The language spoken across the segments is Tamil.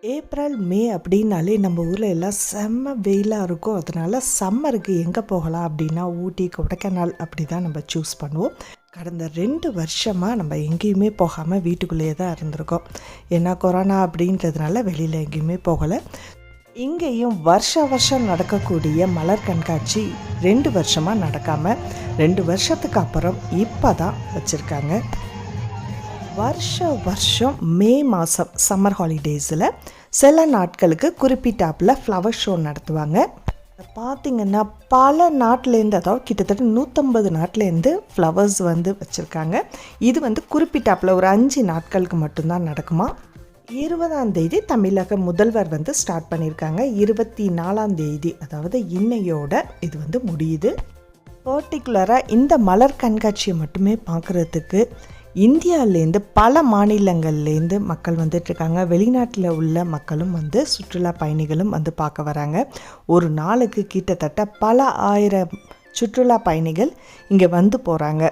ஏப்ரல் மே அப்படின்னாலே நம்ம ஊரில் எல்லாம் செம்ம வெயிலாக இருக்கும். அதனால் சம்மருக்கு எங்கே போகலாம் அப்படின்னா ஊட்டி, கொடைக்கானல் அப்படி தான் நம்ம சூஸ் பண்ணுவோம். கடந்த 2 வருஷமாக நம்ம எங்கேயுமே போகாமல் வீட்டுக்குள்ளேயே தான் இருந்திருக்கோம். ஏன்னா கொரோனா அப்படின்றதுனால வெளியில் எங்கேயுமே போகலை. இங்கேயும் வருஷம் நடக்கக்கூடிய மலர் கண்காட்சி 2 வருஷமாக நடக்காமல் 2 வருஷத்துக்கு அப்புறம் இப்போ தான் வச்சுருக்காங்க. வருஷம் மே மாதம் சம்மர் ஹாலிடேஸில் சில நாட்களுக்கு குறிப்பிட்டாப்பில் ஃப்ளவர் ஷோ நடத்துவாங்க. பார்த்திங்கன்னா பல நாட்டிலேருந்து, அதாவது கிட்டத்தட்ட 150 நாட்டிலேருந்து ஃப்ளவர்ஸ் வச்சுருக்காங்க. இது குறிப்பிட்டாப்பில் ஒரு 5 நாட்களுக்கு மட்டும்தான் நடக்குமா. 20ஆம் தேதி தமிழக முதல்வர் ஸ்டார்ட் பண்ணியிருக்காங்க. 24ஆம் தேதி அதாவது இன்னையோட இது முடியுது. பர்டிகுலராக இந்த மலர் கண்காட்சியை மட்டுமே பார்க்குறதுக்கு இந்தியாவிலேருந்து பல மாநிலங்கள்லேருந்து மக்கள் வந்துட்டுருக்காங்க. வெளிநாட்டில் உள்ள மக்களும் சுற்றுலா பயணிகளும் பார்க்க வராங்க. ஒரு நாளுக்கு கிட்டத்தட்ட பல ஆயிரம் சுற்றுலா பயணிகள் இங்கே போகிறாங்க.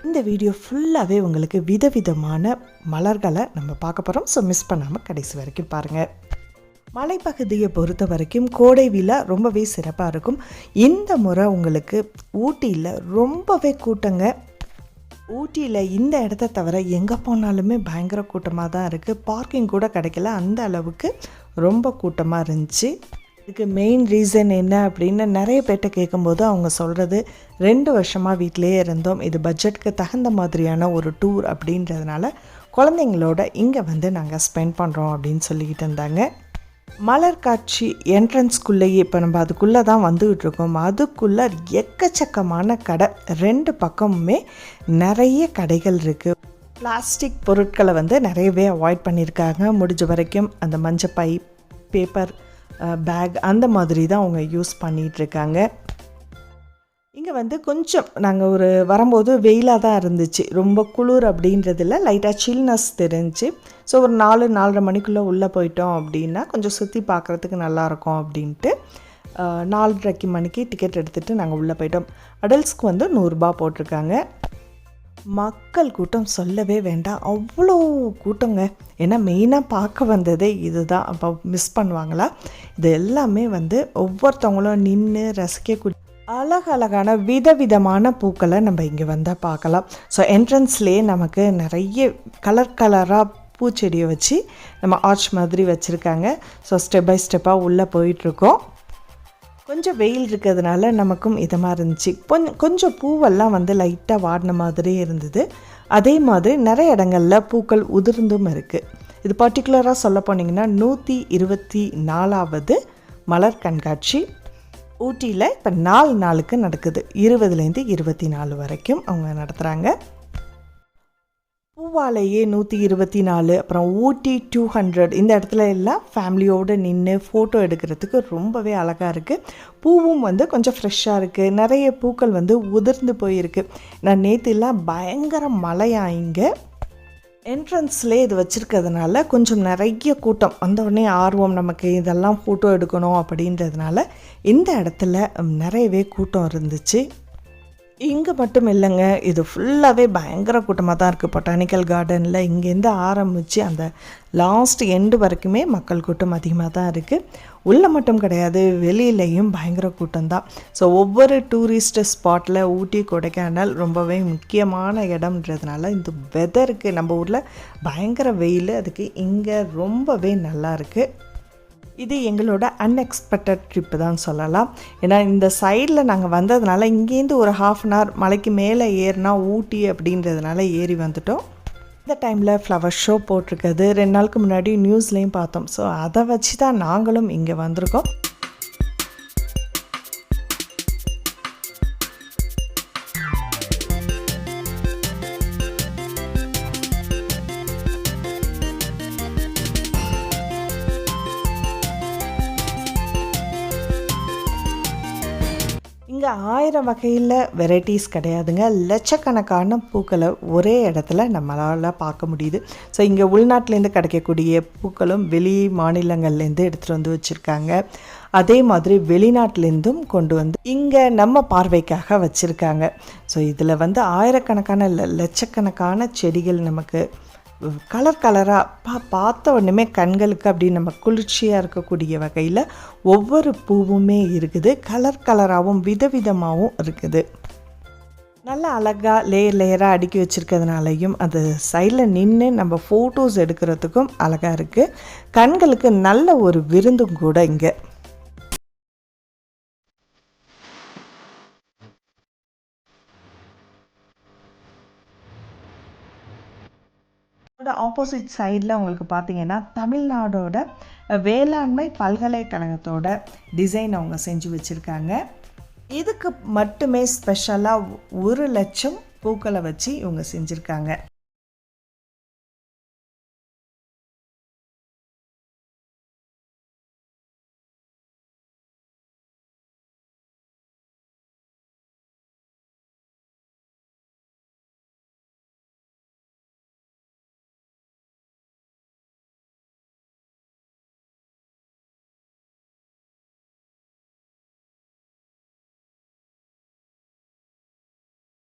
இந்த வீடியோ ஃபுல்லாகவே உங்களுக்கு விதவிதமான மலர்களை நம்ம பார்க்க போகிறோம். ஸோ மிஸ் பண்ணாமல் கடைசி வரைக்கும் பாருங்கள். மலைப்பகுதியை பொறுத்த வரைக்கும் கோடை விழா ரொம்பவே சிறப்பாக இருக்கும். இந்த முறை உங்களுக்கு ஊட்டியில் ரொம்பவே கூட்டங்க. ஊட்டியில் இந்த இடத்த தவிர எங்கே போனாலுமே பயங்கர கூட்டமாக தான் இருக்குது. பார்க்கிங் கூட கிடைக்கல, அந்த அளவுக்கு ரொம்ப கூட்டமாக இருந்துச்சு. இதுக்கு மெயின் ரீசன் என்ன அப்படின்னு நிறைய பேர்ட்ட கேட்கும்போது அவங்க சொல்கிறது, 2 வருஷமாக வீட்டிலேயே இருந்தோம், இது பட்ஜெட்டுக்கு தகுந்த மாதிரியான ஒரு டூர் அப்படின்றதுனால குழந்தைங்களோட இங்கே நாங்கள் ஸ்பெண்ட் பண்ணுறோம் அப்படின்னு சொல்லிக்கிட்டு இருந்தாங்க. மலர் காட்சி என்ட்ரன்ஸ்குள்ளேயே இப்போ நம்ம அதுக்குள்ளே தான் வந்துக்கிட்டுருக்கோம். அதுக்குள்ளே எக்கச்சக்கமான கடை, 2 பக்கமுமே நிறைய கடைகள் இருக்குது. பிளாஸ்டிக் பொருட்களை நிறையவே அவாய்ட் பண்ணியிருக்காங்க. முடிஞ்ச வரைக்கும் அந்த மஞ்சப்பை, பேப்பர் பேக் அந்த மாதிரி தான் அவங்க யூஸ் பண்ணிகிட்ருக்காங்க. இங்கே கொஞ்சம் நாங்கள் வரும்போது வெயிலாக தான் இருந்துச்சு, ரொம்ப குளிர் அப்படின்றதில்ல, லைட்டாக சில்னஸ் தெரிஞ்சு. ஸோ ஒரு 4-4:30 மணிக்குள்ளே உள்ளே போயிட்டோம் அப்படின்னா கொஞ்சம் சுற்றி பார்க்குறதுக்கு நல்லாயிருக்கும் அப்படின்ட்டு 4:30 மணிக்கு டிக்கெட் எடுத்துகிட்டு நாங்கள் உள்ளே போயிட்டோம். அடல்ட்ஸ்க்கு 100 ரூபா போட்டிருக்காங்க. மக்கள் கூட்டம் சொல்லவே வேண்டாம், அவ்வளோ கூட்டங்க. ஏன்னா மெயினாக பார்க்க வந்ததே இது தான். அப்போ மிஸ் பண்ணுவாங்களா? இது எல்லாமே ஒவ்வொருத்தவங்களும் நின்று ரசிக்கக்கூடிய அழகழகான விதவிதமான பூக்களை நம்ம இங்கே வந்தால் பார்க்கலாம். ஸோ என்ட்ரன்ஸ்லேயே நமக்கு நிறைய கலராக பூச்செடியை வச்சு நம்ம ஆர்ச் மாதிரி வச்சுருக்காங்க. ஸோ ஸ்டெப் பை ஸ்டெப்பாக உள்ளே போயிட்டுருக்கோம். கொஞ்சம் வெயில் இருக்கிறதுனால நமக்கும் இதமாக இருந்துச்சு. கொஞ்சம் பூவெல்லாம் லைட்டாக வாடின மாதிரி இருந்தது. அதே மாதிரி நிறைய இடங்களில் பூக்கள் உதிர்ந்தும் இருக்குது. இது பர்டிகுலராக சொல்ல போனீங்கன்னா 124வது மலர் கண்காட்சி ஊட்டியில் இப்போ 4 நாளுக்கு நடக்குது. 20லேருந்து 24 வரைக்கும் அவங்க நடத்துகிறாங்க. பூவாலையே 124, அப்புறம் ஊட்டி 200, இந்த இடத்துல எல்லாம் ஃபேமிலியோடு நின்று ஃபோட்டோ எடுக்கிறதுக்கு ரொம்பவே அழகாக இருக்குது. பூவும் கொஞ்சம் ஃப்ரெஷ்ஷாக இருக்குது. நிறைய பூக்கள் உதிர்ந்து போயிருக்கு. நான் நேற்றுலாம் பயங்கர மழையாக இங்கே என்ட்ரன்ஸ்லேயே இது வச்சுருக்கிறதுனால கொஞ்சம் நிறைய கூட்டம் வந்தவுடனே ஆர்வம், நமக்கு இதெல்லாம் ஃபோட்டோ எடுக்கணும் அப்படின்றதுனால இந்த இடத்துல நிறையவே கூட்டம் இருந்துச்சு. இங்கே மட்டும் இல்லைங்க, இது ஃபுல்லாகவே பயங்கர கூட்டமாக தான் இருக்குது. பொட்டானிக்கல் கார்டனில் இங்கேருந்து ஆரம்பித்து அந்த லாஸ்ட் எண்டு வரைக்குமே மக்கள் கூட்டம் அதிகமாக தான் இருக்குது. உள்ளே மட்டும் கிடையாது, வெளியிலையும் பயங்கர கூட்டம்தான். ஸோ ஒவ்வொரு டூரிஸ்ட் ஸ்பாட்டில் ஊட்டி, கொடைக்கானல் ரொம்பவே முக்கியமான இடம்ன்றதுனால இந்த வெதருக்கு நம்ம ஊரில் பயங்கர வெயில், அதுக்கு இங்கே ரொம்பவே நல்லா இருக்குது. இது எங்களோட அன்எக்ஸ்பெக்டட் ட்ரிப்பு தான் சொல்லலாம். ஏன்னா இந்த சைடில் நாங்கள் வந்ததுனால இங்கேருந்து ஒரு 1/2 அன் ஹவர் மலைக்கு மேலே ஏறினா ஊட்டி அப்படின்றதுனால ஏறி வந்துட்டோம். இந்த டைமில் ஃப்ளவர் ஷோ போட்டிருக்குது. 2 நாளுக்கு முன்னாடி நியூஸ்லேயும் பார்த்தோம். ஸோ அதை வச்சு தான் நாங்களும் இங்கே வந்திருக்கோம். இங்கே 1000 வகையில் வெரைட்டிஸ் கிடையாதுங்க, லட்சக்கணக்கான பூக்களை ஒரே இடத்துல நம்மளால் பார்க்க முடியுது. ஸோ இங்கே உள்நாட்டிலேருந்து கிடைக்கக்கூடிய பூக்களும் வெளி மாநிலங்கள்லேருந்து எடுத்துகிட்டு வச்சுருக்காங்க. அதே மாதிரி வெளிநாட்டிலேருந்தும் கொண்டு இங்கே நம்ம பார்வைக்காக வச்சுருக்காங்க. ஸோ இதில் ஆயிரக்கணக்கான லட்சக்கணக்கான செடிகள் நமக்கு கலர் கலராக பார்த்த உடனே கண்களுக்கு அப்படி நம்ம குளிர்ச்சியாக இருக்கக்கூடிய வகையில் ஒவ்வொரு பூவுமே இருக்குது. கலர் கலராகவும் விதவிதமாகவும் இருக்குது. நல்லா அழகாக லேயர் லேயராக அடுக்கி வச்சுருக்கிறதுனாலையும் அது சைடில் நின்று நம்ம ஃபோட்டோஸ் எடுக்கிறதுக்கும் அழகாக இருக்குது. கண்களுக்கு நல்ல ஒரு விருந்தும் கூட இங்கே. ஆப்போசிட் சைடில் உங்களுக்கு பார்த்தீங்கன்னா தமிழ்நாடோட வேளாண்மை பல்கலைக்கழகத்தோட டிசைன் அவங்க செஞ்சு வச்சுருக்காங்க. இதுக்கு மட்டுமே ஸ்பெஷலாக 1,00,000 பூக்களை வச்சு இவங்க செஞ்சுருக்காங்க.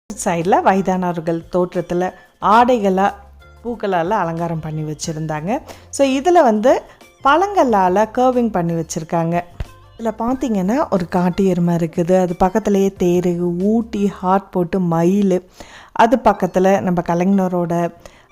சைடில் வயதானவர்கள் தோற்றத்தில் ஆடைகளாக பூக்களால் அலங்காரம் பண்ணி வச்சுருந்தாங்க. ஸோ இதில் வந்து பழங்களால் கர்விங் பண்ணி வச்சுருக்காங்க. இதில் பார்த்திங்கன்னா ஒரு காட்டு எருமை இருக்குது, அது பக்கத்துலேயே தேர், ஊட்டி ஹார்ட் போட்டு மயில், அது பக்கத்தில் நம்ம கலைஞரோட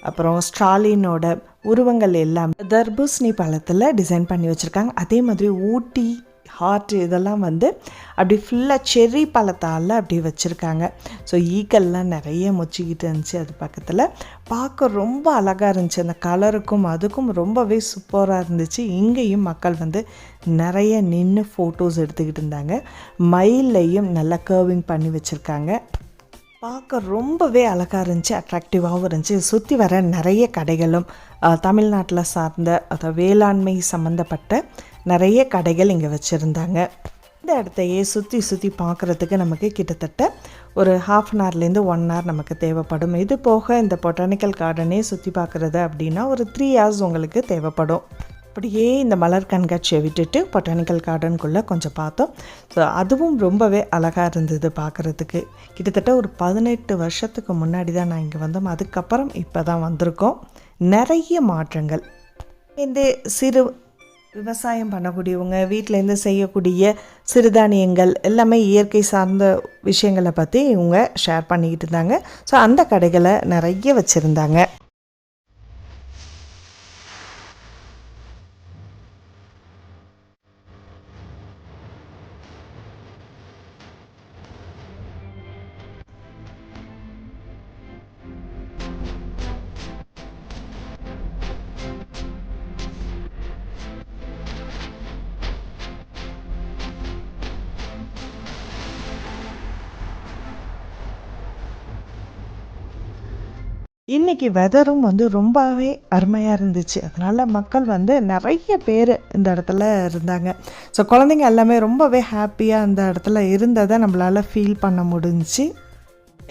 அப்புறம் ஸ்டாலினோட உருவங்கள் எல்லாம் தர்பூசணி பழத்தில் டிசைன் பண்ணி வச்சுருக்காங்க. அதே மாதிரி ஊட்டி ஹார்ட் இதெல்லாம் வந்து அப்படி ஃபுல்லாக செர்ரி பழத்தால் அப்படி வச்சுருக்காங்க. ஸோ ஈக்கள்லாம் நிறைய மொச்சிக்கிட்டு இருந்துச்சு. அது பக்கத்தில் பார்க்க ரொம்ப அழகாக இருந்துச்சு. அந்த கலருக்கும் அதுக்கும் ரொம்பவே சூப்பராக இருந்துச்சு. இங்கேயும் மக்கள் வந்து நிறைய நின்று ஃபோட்டோஸ் எடுத்துக்கிட்டு இருந்தாங்க. மயிலையும் நல்லா கர்விங் பண்ணி வச்சுருக்காங்க. பார்க்க ரொம்பவே அழகாக இருந்துச்சு, அட்ராக்டிவாகவும் இருந்துச்சு. சுற்றி வர நிறைய கடைகளும் தமிழ்நாட்டில் சார்ந்த அதாவது வேளாண்மை சம்மந்தப்பட்ட நிறைய கடைகள் இங்கே வச்சுருந்தாங்க. இந்த இடத்தையே சுற்றி பார்க்குறதுக்கு நமக்கு கிட்டத்தட்ட ஒரு 1/2 hourலேருந்து 1 hour நமக்கு தேவைப்படும். இது போக இந்த பொட்டானிக்கல் கார்டனே சுற்றி பார்க்குறது அப்படின்னா ஒரு 3 hours உங்களுக்கு தேவைப்படும். அப்படியே இந்த மலர் கண்காட்சியை விட்டுட்டு பொட்டானிக்கல் கார்டனுக்குள்ளே கொஞ்சம் பார்த்தோம். ஸோ அதுவும் ரொம்பவே அழகாக இருந்தது பார்க்குறதுக்கு. கிட்டத்தட்ட ஒரு 18 வருஷத்துக்கு முன்னாடி தான் நான் இங்கே வந்தோம். அதுக்கப்புறம் இப்போ தான் வந்திருக்கோம். நிறைய மாற்றங்கள். இந்த சிறு விவசாயம் பண்ணக்கூடியவங்க வீட்டிலேருந்து செய்யக்கூடிய சிறுதானியங்கள் எல்லாமே இயற்கை சார்ந்த விஷயங்களை பற்றி இவங்க ஷேர் பண்ணிக்கிட்டு இருந்தாங்க. ஸோ அந்த கடைகளை நிறைய வச்சுருந்தாங்க. இன்றைக்கி வெதரும் வந்து ரொம்பவே அருமையாக இருந்துச்சு. அதனால் மக்கள் வந்து நிறைய பேர் இந்த இடத்துல இருந்தாங்க. ஸோ குழந்தைங்க எல்லாமே ரொம்பவே ஹாப்பியாக அந்த இடத்துல இருந்ததை நம்மளால் ஃபீல் பண்ண முடிஞ்சிச்சு.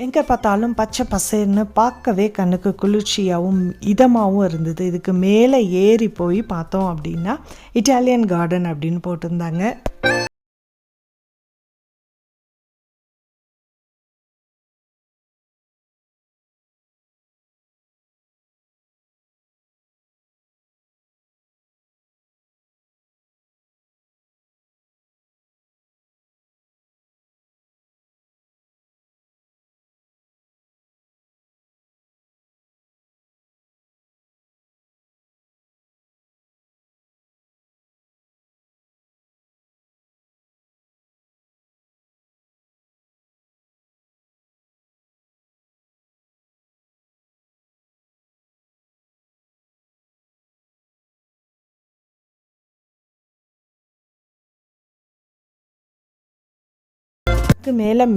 எங்கே பார்த்தாலும் பச்சை பசேர்னு பார்க்கவே கண்ணுக்கு குளிர்ச்சியாகவும் இதமாகவும் இருந்தது. இதுக்கு மேலே ஏறி போய் பார்த்தோம் அப்படின்னா இட்டாலியன் கார்டன் அப்படின்னு போட்டிருந்தாங்க.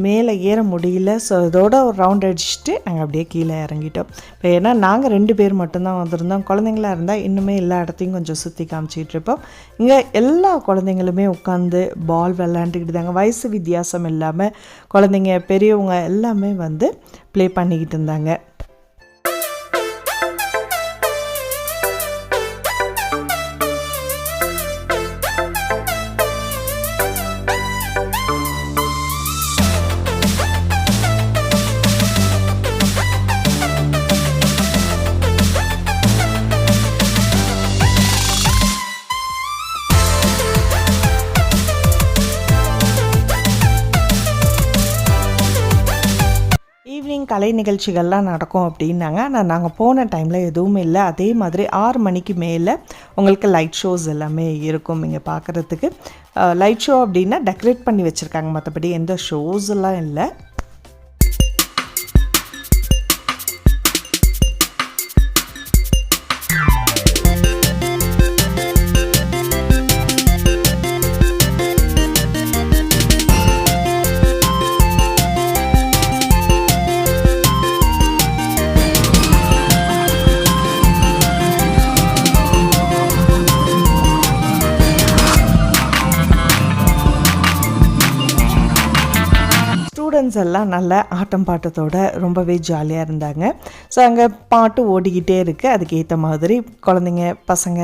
மேலே ஏற முடியல. ஸோ இதோட ஒரு ரவுண்ட் அடிச்சுட்டு நாங்கள் அப்படியே கீழே இறங்கிட்டோம். இப்போ ஏன்னா நாங்கள் 2 பேர் மட்டும்தான் வந்திருந்தோம். குழந்தைங்களா இருந்தால் இன்னுமே எல்லா இடத்தையும் கொஞ்சம் சுற்றி காமிச்சிட்டு இருப்போம். இங்கே எல்லா குழந்தைங்களுமே உட்காந்து பால் விளையாண்டுக்கிட்டு இருந்தாங்க. வயசு வித்தியாசம் இல்லாமல் குழந்தைங்க பெரியவங்க எல்லாமே வந்து ப்ளே பண்ணிக்கிட்டு இருந்தாங்க. கலை நிகழ்ச்சிகள்லாம் நடக்கும் அப்படின்னாங்க. ஆனால் நாங்கள் போன டைமில் எதுவும் இல்லை. அதே மாதிரி 6 மணிக்கு மேலே உங்களுக்கு லைட் ஷோஸ் எல்லாமே இருக்கும் இங்கே பார்க்குறதுக்கு. லைட் ஷோ அப்படின்னா டெக்கரேட் பண்ணி வச்சுருக்காங்க, மற்றபடி எந்த ஷோஸ் எல்லாம் இல்லை. ஸ்டூடெண்ட்ஸ் எல்லாம் நல்ல ஆட்டம் பாட்டத்தோட ரொம்பவே ஜாலியாக இருந்தாங்க. ஸோ அங்கே பாட்டு ஓடிக்கிட்டே இருக்குது. அதுக்கேற்ற மாதிரி குழந்தைங்க பசங்க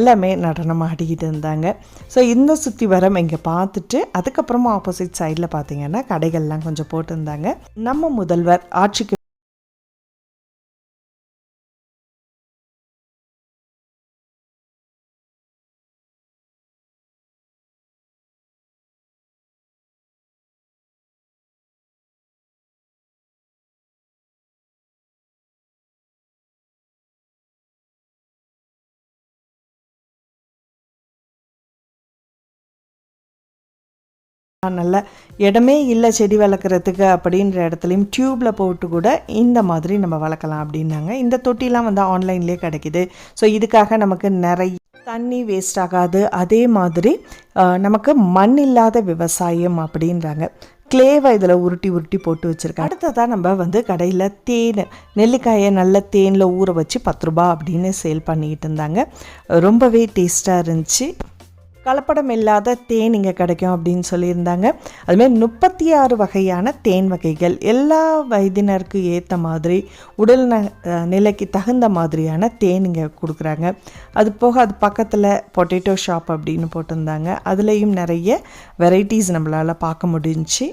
எல்லாமே நடனம் ஆடிக்கிட்டு இருந்தாங்க. ஸோ இந்த சுற்றி வரம் இங்கே பார்த்துட்டு அதுக்கப்புறமா ஆப்போசிட் சைடில் பார்த்தீங்கன்னா கடைகள்லாம் கொஞ்சம் போட்டிருந்தாங்க. நம்ம முதல்வர் ஆட்சிக்கு நல்ல இடமே இல்லை செடி வளர்க்குறதுக்கு அப்படின்ற இடத்துலையும் டியூப்பில் போட்டு கூட இந்த மாதிரி நம்ம வளர்க்கலாம் அப்படின்னாங்க. இந்த தொட்டிலாம் வந்து ஆன்லைன்லேயே கிடைக்கிது. ஸோ இதுக்காக நமக்கு நிறைய தண்ணி வேஸ்ட் ஆகாது. அதே மாதிரி நமக்கு மண் இல்லாத விவசாயம் அப்படின்றாங்க. கிளேவை இதில் உருட்டி உருட்டி போட்டு வச்சுருக்கேன். அடுத்ததாக நம்ம வந்து கடையில் தேன், நெல்லிக்காயை நல்ல தேனில் ஊற வச்சு 10 ரூபா அப்படின்னு சேல் பண்ணிக்கிட்டு இருந்தாங்க. ரொம்பவே டேஸ்ட்டாக இருந்துச்சு. கலப்படம் இல்லாத தேன் இங்கே கிடைக்கும் அப்படின்னு சொல்லியிருந்தாங்க. அதுமாதிரி 36 வகையான தேன் வகைகள், எல்லா வயதினருக்கு ஏற்ற மாதிரி உடல் நிலைக்கு தகுந்த மாதிரியான தேன் இங்கே கொடுக்குறாங்க. அது போக அது பக்கத்தில் பொட்டேட்டோ ஷாப் அப்படின்னு போட்டிருந்தாங்க. அதுலேயும் நிறைய வெரைட்டிஸ் நம்மளால் பார்க்க முடிஞ்சிச்சு.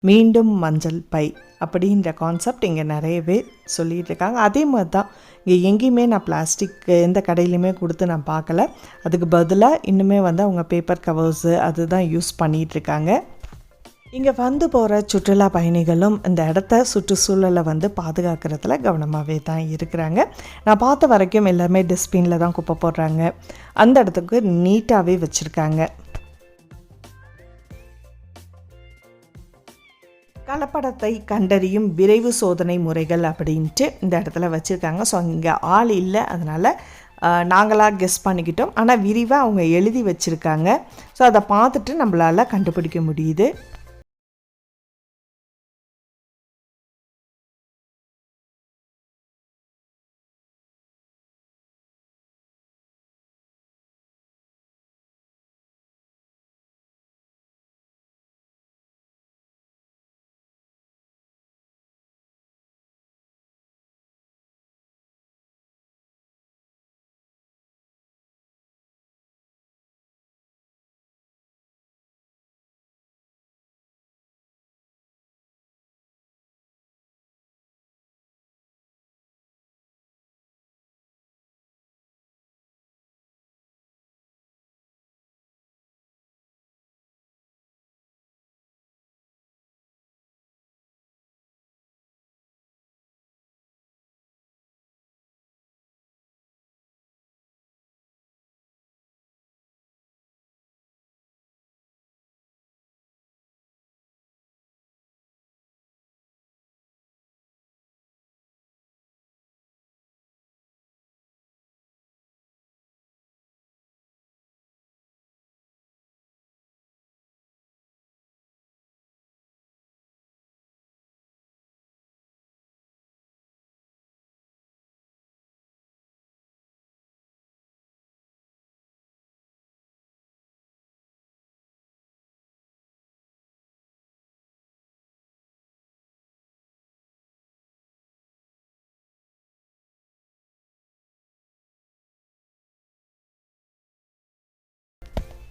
மீண்டும் மஞ்சள் பை அப்படின்ற கான்செப்ட் இங்கே நிறையவே சொல்லிகிட்டு இருக்காங்க. அதே மாதிரி தான் இங்கே எங்கேயுமே நான் பிளாஸ்டிக் எந்த கடையிலையுமே கொடுத்து நான் பார்க்கல. அதுக்கு பதிலாக இன்னுமே வந்து அவங்க பேப்பர் கவர்ஸு அதுதான் யூஸ் பண்ணிகிட்ருக்காங்க. இங்கே வந்து போகிற சுற்றுலா பயணிகளும் இந்த இடத்த சுற்றுச்சூழலை வந்து பாதுகாக்கிறதுல கவனமாகவே தான் இருக்கிறாங்க. நான் பார்த்த வரைக்கும் எல்லாருமே டஸ்ட்பினில் தான் குப்பை போடுறாங்க. அந்த இடத்துக்கு நீட்டாகவே வச்சுருக்காங்க. கலப்படத்தை கண்டறியும் விரைவு சோதனை முறைகள் அப்படின்ட்டு இந்த இடத்துல வச்சுருக்காங்க. ஸோ இங்கே ஆள் இல்லை, அதனால் நாங்களாக கெஸ் பண்ணிக்கிட்டோம். ஆனால் விரிவாக அவங்க எழுதி வச்சுருக்காங்க. ஸோ அதை பார்த்துட்டு நம்மளால் கண்டுபிடிக்க முடியுது.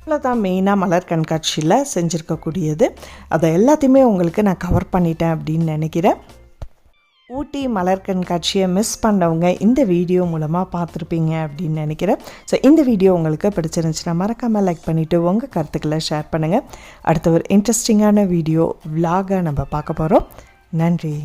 இவ்வளோதான் மெயினாக மலர் கண்காட்சியில் செஞ்சுருக்கக்கூடியது. அதை எல்லாத்தையுமே உங்களுக்கு நான் கவர் பண்ணிட்டேன் அப்படின்னு நினைக்கிறேன். ஊட்டி மலர் கண்காட்சியை மிஸ் பண்ணவங்க இந்த வீடியோ மூலமாக பார்த்துருப்பீங்க அப்படின்னு நினைக்கிறேன். ஸோ இந்த வீடியோ உங்களுக்கு பிடிச்சிருந்துச்சுன்னா மறக்காமல் லைக் பண்ணிவிட்டு உங்கள் கருத்துக்களை ஷேர் பண்ணுங்கள். அடுத்த ஒரு இன்ட்ரெஸ்டிங்கான வீடியோ விலாகாக நம்ம பார்க்க போகிறோம். நன்றி.